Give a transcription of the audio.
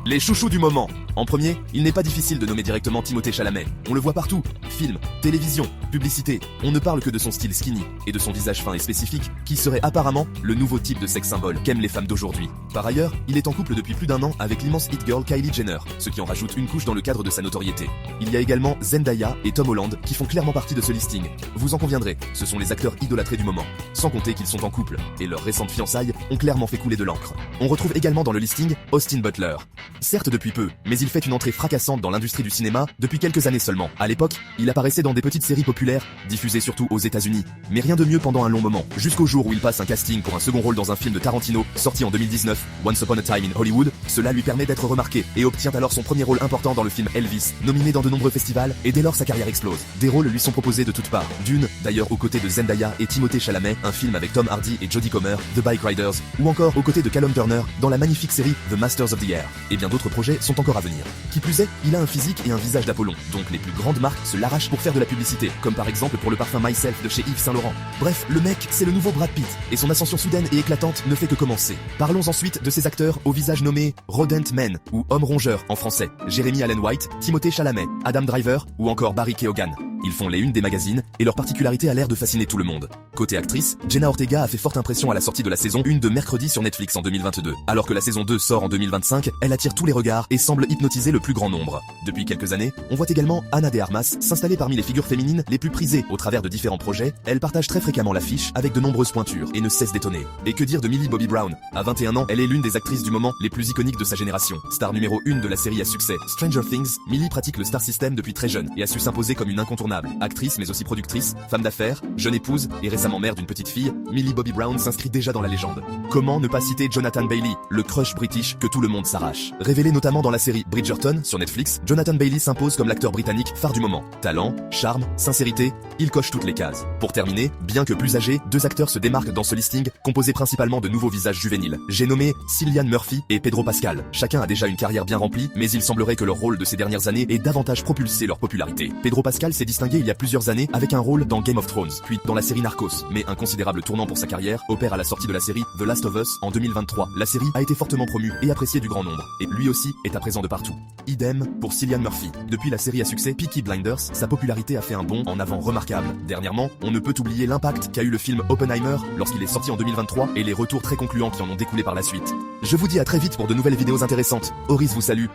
Les chouchous du moment. En premier, il n'est pas difficile de nommer directement Timothée Chalamet. On le voit partout. Film, télévision, publicité. On ne parle que de son style skinny et de son visage fin et spécifique qui serait apparemment le nouveau type de sex symbole qu'aiment les femmes d'aujourd'hui. Par ailleurs, il est en couple depuis plus d'un an avec l'immense hit girl Kylie Jenner, ce qui en rajoute une couche dans le cadre de sa notoriété. Il y a également Zendaya et Tom Holland qui font clairement partie de ce listing. Vous en conviendrez, ce sont les acteurs idolâtrés du moment. Sans compter qu'ils sont en couple et leurs récentes fiançailles ont clairement fait couler de l'encre. On retrouve également dans le listing Austin Butler. Certes depuis peu, mais il fait une entrée fracassante dans l'industrie du cinéma depuis quelques années seulement. À l'époque, il apparaissait dans des petites séries populaires, diffusées surtout aux États-Unis. Mais rien de mieux pendant un long moment, jusqu'au jour où il passe un casting pour un second rôle dans un film de Tarantino, sorti en 2019, Once Upon a Time in Hollywood. Cela lui permet d'être remarqué et obtient alors son premier rôle important dans le film Elvis, nominé dans de nombreux festivals, et dès lors sa carrière explose. Des rôles lui sont proposés de toutes parts. Dune, d'ailleurs aux côtés de Zendaya et Timothée Chalamet, un film avec Tom Hardy et Jodie Comer, The Bike Riders, ou encore aux côtés de Callum Turner dans la magnifique série The Masters of the Air. Et bien d'autres projets sont encore à venir. Qui plus est, il a un physique et un visage d'Apollon, donc les plus grandes marques se l'arrachent pour faire de la publicité, comme par exemple pour le parfum Myself de chez Yves Saint Laurent. Bref, le mec, c'est le nouveau Brad Pitt, et son ascension soudaine et éclatante ne fait que commencer. Parlons ensuite de ces acteurs au visage nommé Rodent Men, ou Homme Rongeur en français, Jeremy Allen White, Timothée Chalamet, Adam Driver, ou encore Barry Keoghan. Ils font les unes des magazines, et leur particularité a l'air de fasciner tout le monde. Côté actrice, Jenna Ortega a fait forte impression à la sortie de la saison 1 de Mercredi sur Netflix en 2022. Alors que la saison 2 sort en 2025, elle attire tous les regards et semble hypnotiser le plus grand nombre. Depuis quelques années, on voit également Ana de Armas s'installer parmi les figures féminines les plus prisées au travers de différents projets. Elle partage très fréquemment l'affiche avec de nombreuses pointures et ne cesse d'étonner. Et que dire de Millie Bobby Brown? À 21 ans, elle est l'une des actrices du moment les plus iconiques de sa génération. Star numéro 1 de la série à succès Stranger Things, Millie pratique le star system depuis très jeune et a su s'imposer comme une incontournable. Actrice mais aussi productrice, femme d'affaires, jeune épouse et récemment mère d'une petite fille, Millie Bobby Brown s'inscrit déjà dans la légende. Comment ne pas citer Jonathan Bailey, le crush british que tout le monde s'arrache? Révélé notamment dans la série Bridgerton sur Netflix, Jonathan Bailey s'impose comme l'acteur britannique phare du moment. Talent, charme, sincérité, il coche toutes les cases. Pour terminer, bien que plus âgés, deux acteurs se démarquent dans ce listing, composé principalement de nouveaux visages juvéniles. J'ai nommé Cillian Murphy et Pedro Pascal. Chacun a déjà une carrière bien remplie, mais il semblerait que leur rôle de ces dernières années ait davantage propulsé leur popularité. Pedro Pascal s'est distingué il y a plusieurs années avec un rôle dans Game of Thrones, puis dans la série Narcos, mais un considérable tournant pour sa carrière opère à la sortie de la série The Last of Us en 2023. La série a été fortement promue et appréciée du grand nombre, et lui aussi est à présent de partout. Idem pour Cillian Murphy. Depuis la série à succès Peaky Blinders, sa popularité a fait un bond en avant remarquable. Dernièrement, on ne peut oublier l'impact qu'a eu le film Oppenheimer lorsqu'il est sorti en 2023 et les retours très concluants qui en ont découlé par la suite. Je vous dis à très vite pour de nouvelles vidéos intéressantes. Horis vous salue.